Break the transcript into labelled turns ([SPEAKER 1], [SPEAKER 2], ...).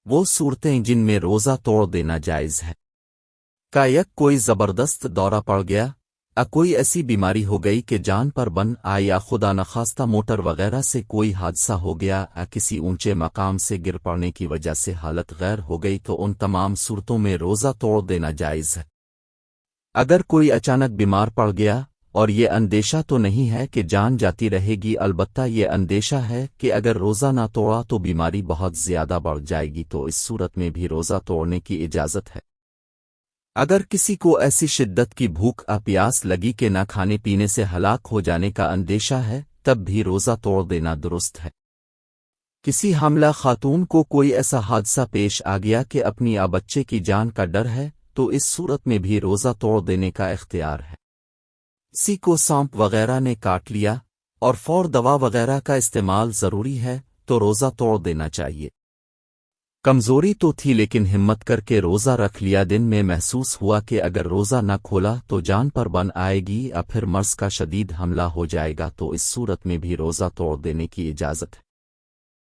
[SPEAKER 1] وہ صورتیں جن میں روزہ توڑ دینا جائز ہے۔ کا یک کوئی زبردست دورہ پڑ گیا، کوئی ایسی بیماری ہو گئی کہ جان پر بن آئی، یا خدا نخواستہ موٹر وغیرہ سے کوئی حادثہ ہو گیا، کسی اونچے مقام سے گر پڑنے کی وجہ سے حالت غیر ہو گئی، تو ان تمام صورتوں میں روزہ توڑ دینا جائز ہے۔ اگر کوئی اچانک بیمار پڑ گیا اور یہ اندیشہ تو نہیں ہے کہ جان جاتی رہے گی، البتہ یہ اندیشہ ہے کہ اگر روزہ نہ توڑا تو بیماری بہت زیادہ بڑھ جائے گی، تو اس صورت میں بھی روزہ توڑنے کی اجازت ہے۔ اگر کسی کو ایسی شدت کی بھوک پیاس لگی کہ نہ کھانے پینے سے ہلاک ہو جانے کا اندیشہ ہے، تب بھی روزہ توڑ دینا درست ہے۔ کسی حاملہ خاتون کو کوئی ایسا حادثہ پیش آ گیا کہ اپنی بچے کی جان کا ڈر ہے، تو اس صورت میں بھی روزہ توڑ دینے کا اختیار ہے۔ کسی کو سانپ وغیرہ نے کاٹ لیا اور فور دوا وغیرہ کا استعمال ضروری ہے، تو روزہ توڑ دینا چاہیے۔ کمزوری تو تھی لیکن ہمت کر کے روزہ رکھ لیا، دن میں محسوس ہوا کہ اگر روزہ نہ کھولا تو جان پر بن آئے گی، یا پھر مرض کا شدید حملہ ہو جائے گا، تو اس صورت میں بھی روزہ توڑ دینے کی اجازت ہے۔